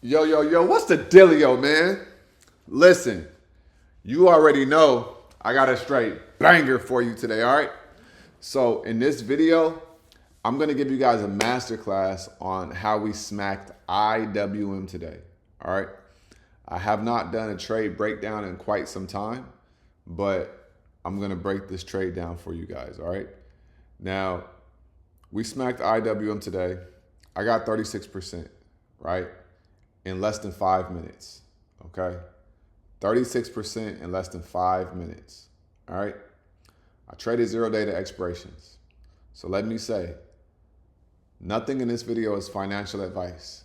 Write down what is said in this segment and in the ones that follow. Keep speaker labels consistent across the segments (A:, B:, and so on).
A: Yo, what's the dealio, man? Listen, you already know I got a straight banger for you today, all right? So, in this video, I'm gonna give you guys a masterclass on how we smacked IWM today, all right? I have not done a trade breakdown in quite some time, but I'm gonna break this trade down for you guys, all right? Now, we smacked IWM today. I got 36%, right? In less than 5 minutes. Okay? 36% in less than 5 minutes. All right? I traded 0 day to expirations. So let me say, nothing in this video is financial advice.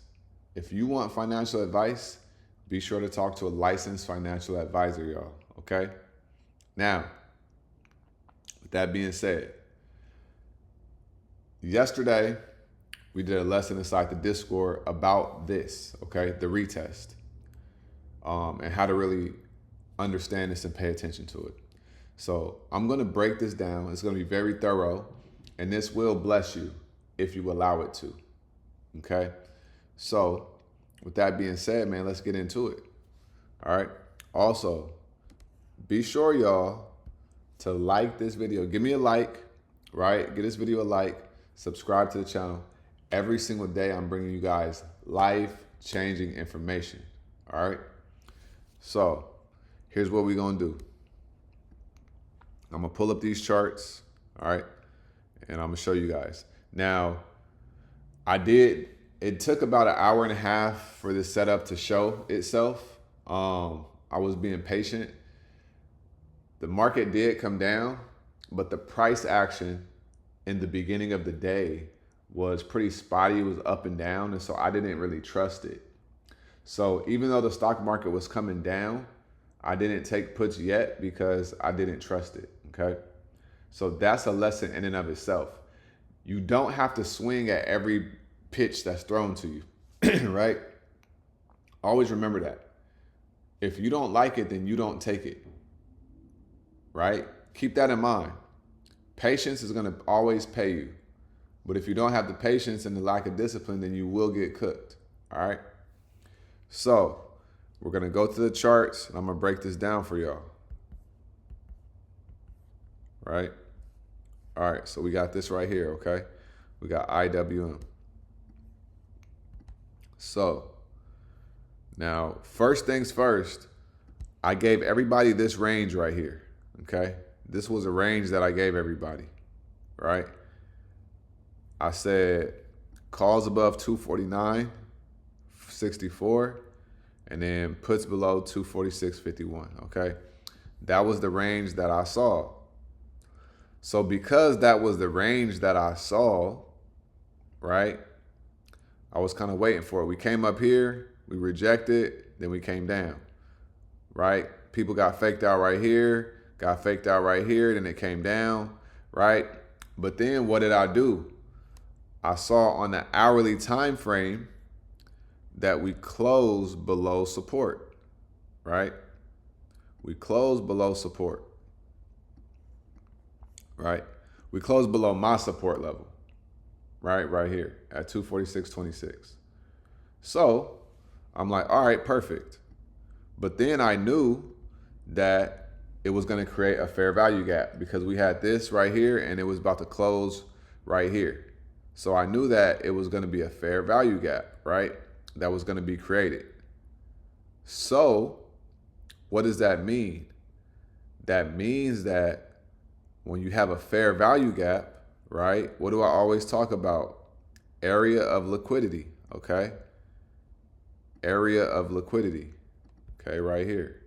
A: If you want financial advice, be sure to talk to a licensed financial advisor, y'all. Okay? Now, with that being said, yesterday, we did a lesson inside the Discord about this, okay, the retest, and how to really understand this and pay attention to it. So I'm going to break this down. It's going to be very thorough, and this will bless you if you allow it to, okay? So with that being said, man, let's get into it, all right? Also, be sure, y'all, to like this video. Give me a like, right? Give this video a like. Subscribe to the channel. Every single day, I'm bringing you guys life-changing information, all right? So here's what we're going to do. I'm going to pull up these charts, all right? And I'm going to show you guys. Now, it took about an hour and a half for this setup to show itself. I was being patient. The market did come down, but the price action in the beginning of the day was pretty spotty. It was up and down, and so I didn't really trust it. So even though the stock market was coming down, I didn't take puts yet because I didn't trust it, okay? So that's a lesson in and of itself. You don't have to swing at every pitch that's thrown to you, right? Always remember that. If you don't like it, then you don't take it, right? Keep that in mind. Patience is gonna always pay you. But if you don't have the patience and the lack of discipline, then you will get cooked, all right? So we're going to go to the charts, and I'm going to break this down for y'all, right? All right, so we got this right here, okay? We got IWM. So now, first things first, I gave everybody this range right here, okay? This was a range that I gave everybody, right? I said calls above 249.64 and then puts below 246.51, okay? That was the range that I saw. So because that was the range that I saw, right, I was kind of waiting for it. We came up here, we rejected, then we came down, right? People got faked out right here, got faked out right here, then it came down, right? But then what did I do? I saw on the hourly time frame that we closed below support, right? We closed below support, right? We closed below my support level, right here at 246.26. So I'm like, all right, perfect. But then I knew that it was going to create a fair value gap because we had this right here and it was about to close right here. So I knew that it was going to be a fair value gap, right? That was going to be created. So what does that mean? That means that when you have a fair value gap, right? What do I always talk about? Area of liquidity, okay? Area of liquidity, okay, right here.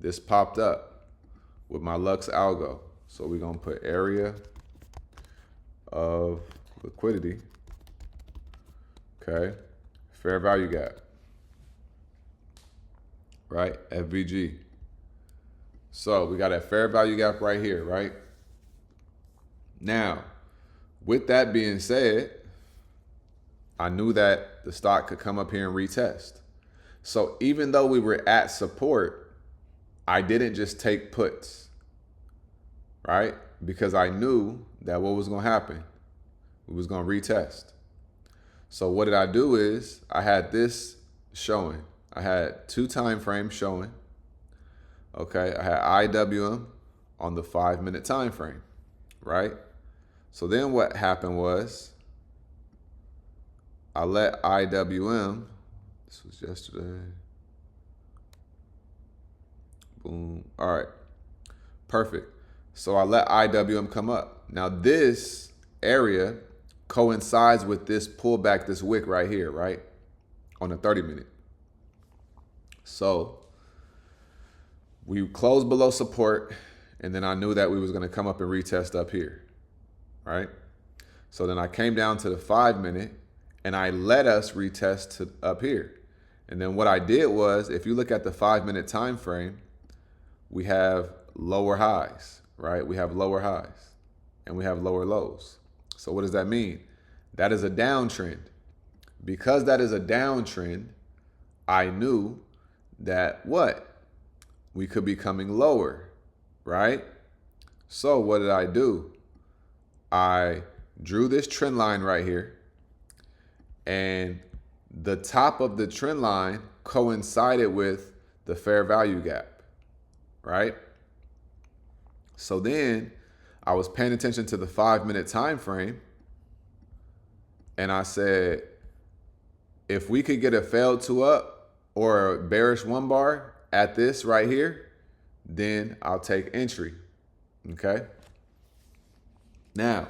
A: This popped up with my Lux algo. So we're going to put area of liquidity, okay, fair value gap, right, FVG. So we got a fair value gap right here, right? Now, with that being said, I knew that the stock could come up here and retest. So even though we were at support, I didn't just take puts, right? Because I knew that what was going to happen? We was going to retest. So what did I do is I had this showing. I had 2 time frames showing. Okay, I had IWM on the 5-minute time frame, right? So then what happened was I let IWM, this was yesterday. Boom. All right. Perfect. So I let IWM come up. Now this area coincides with this pullback, this wick right here, right? On the 30-minute. So we closed below support, and then I knew that we was going to come up and retest up here, right? So then I came down to the 5-minute, and I let us retest to up here. And then what I did was, if you look at the 5-minute time frame, we have lower highs, right? We have lower highs, and we have lower lows. So what does that mean? That is a downtrend. Because that is a downtrend, I knew that what? We could be coming lower, right? So what did I do? I drew this trend line right here, and the top of the trend line coincided with the fair value gap, right? So then I was paying attention to the 5-minute time frame, and I said, if we could get a failed 2 up or a bearish 1 bar at this right here, then I'll take entry. Okay. Now,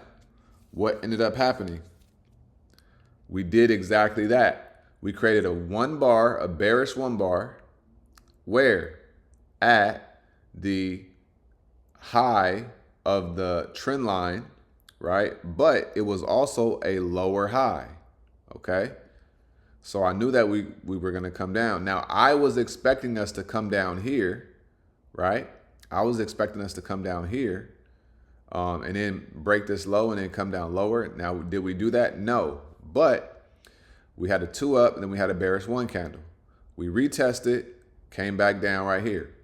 A: what ended up happening? We did exactly that. We created a 1 bar, a bearish 1 bar, where at the high of the trend line, right? But it was also a lower high. Okay. So I knew that we were going to come down. Now, I was expecting us to come down here, right? I was expecting us to come down here and then break this low and then come down lower. Now, did we do that? No. But we had a 2 up and then we had a bearish 1 candle. We retested, came back down right here.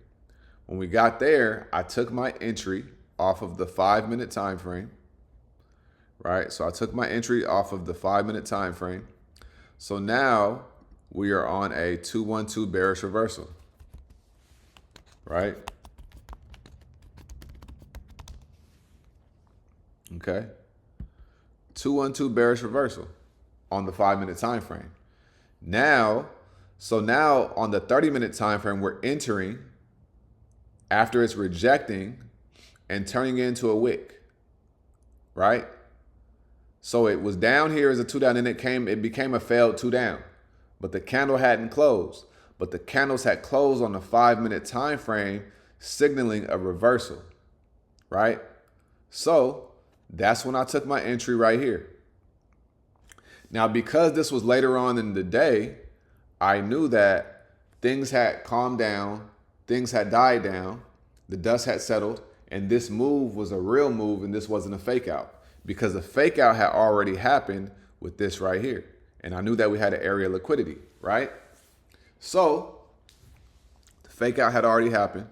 A: When we got there, I took my entry off of the 5-minute time frame, right? So I took my entry off of the 5-minute time frame. So now we are on a 2-1-2 bearish reversal, right? Okay. 2-1-2 bearish reversal on the 5-minute time frame. Now on the 30-minute time frame, we're entering after it's rejecting and turning it into a wick, right? So it was down here as a 2 down, and it became a failed 2 down. But the candle hadn't closed. But the candles had closed on the 5-minute time frame, signaling a reversal, right? So that's when I took my entry right here. Now, because this was later on in the day, I knew that things had calmed down, things had died down, the dust had settled, and this move was a real move, and this wasn't a fake out. Because the fake out had already happened with this right here. And I knew that we had an area of liquidity, right? So the fake out had already happened.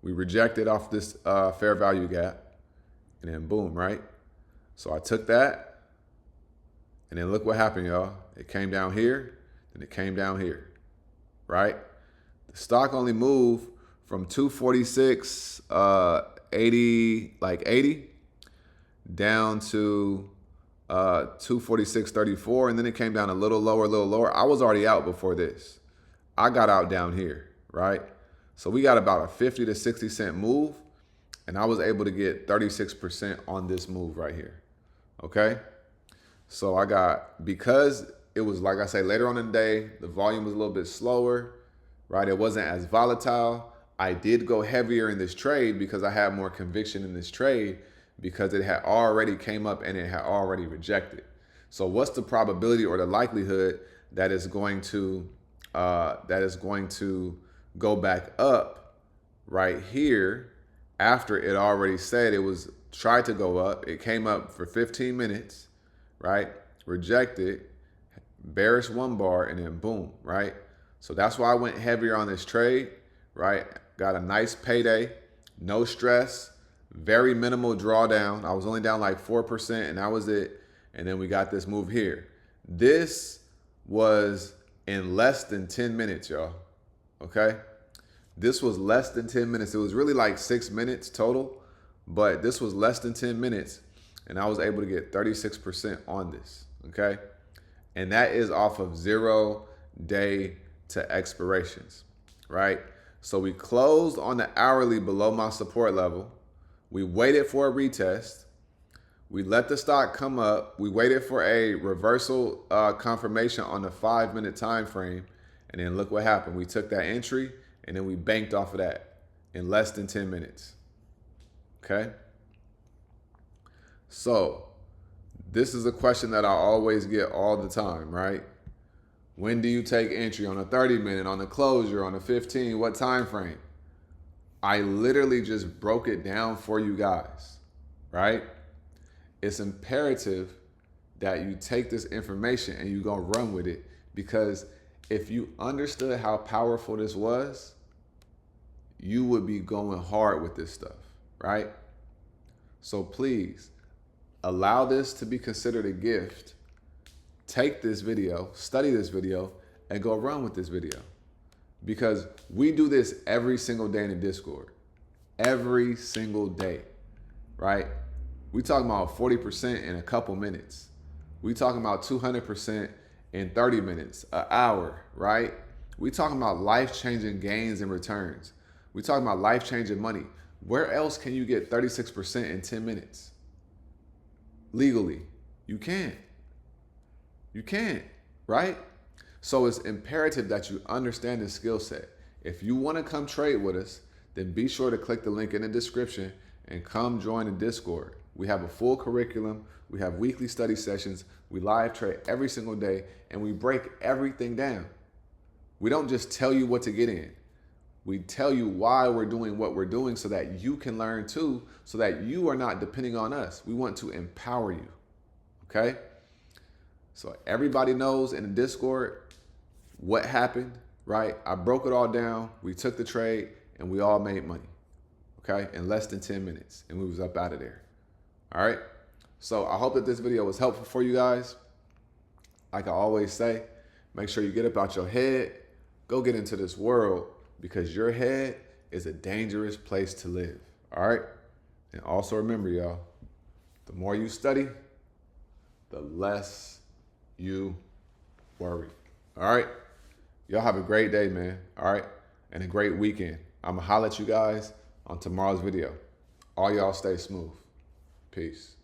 A: We rejected off this fair value gap. And then boom, right? So I took that. And then look what happened, y'all. It came down here. Then it came down here, right? The stock only moved from 246, 80, down to 246.34, and then it came down a little lower. I was already out before this. I got out down here, right? So we got about a 50 to 60 cent move, and I was able to get 36% on this move right here. Okay? So I got, because it was, like I say, later on in the day, the volume was a little bit slower, right? It wasn't as volatile. I did go heavier in this trade because I had more conviction in this trade, because it had already came up and it had already rejected. So what's the probability or the likelihood that it's going to go back up right here after it already said it was tried to go up? It came up for 15 minutes, right? Rejected, bearish 1 bar, and then boom, right? So that's why I went heavier on this trade, right? Got a nice payday, no stress. Very minimal drawdown. I was only down like 4%, and that was it. And then we got this move here. This was in less than 10 minutes, y'all. Okay? This was less than 10 minutes. It was really like 6 minutes total, but this was less than 10 minutes, and I was able to get 36% on this. Okay? And that is off of 0 day to expirations, right? So we closed on the hourly below my support level. We waited for a retest. We let the stock come up. We waited for a reversal confirmation on the 5-minute time frame. And then look what happened. We took that entry and then we banked off of that in less than 10 minutes. Okay? So this is a question that I always get all the time, right? When do you take entry on a 30-minute, on a closure, on a 15? What time frame? I literally just broke it down for you guys, right? It's imperative that you take this information and you go run with it, because if you understood how powerful this was, you would be going hard with this stuff, right? So please allow this to be considered a gift. Take this video, study this video, and go run with this video. Because we do this every single day in the Discord. Every single day, right? We talking about 40% in a couple minutes. We talking about 200% in 30 minutes, an hour, right? We talking about life-changing gains and returns. We talking about life-changing money. Where else can you get 36% in 10 minutes? Legally, you can't. You can't, right? So it's imperative that you understand this skill set. If you want to come trade with us, then be sure to click the link in the description and come join the Discord. We have a full curriculum. We have weekly study sessions. We live trade every single day, and we break everything down. We don't just tell you what to get in. We tell you why we're doing what we're doing so that you can learn too, so that you are not depending on us. We want to empower you, okay? So everybody knows in the Discord what happened, right? I broke it all down. We took the trade, and we all made money, okay? In less than 10 minutes, and we was up out of there, all right? So I hope that this video was helpful for you guys. Like I always say, make sure you get up out your head, go get into this world, because your head is a dangerous place to live, all right? And also remember, y'all, the more you study, the less you worry, all right? Y'all have a great day, man, all right? And a great weekend. I'm gonna holler at you guys on tomorrow's video. All y'all stay smooth. Peace.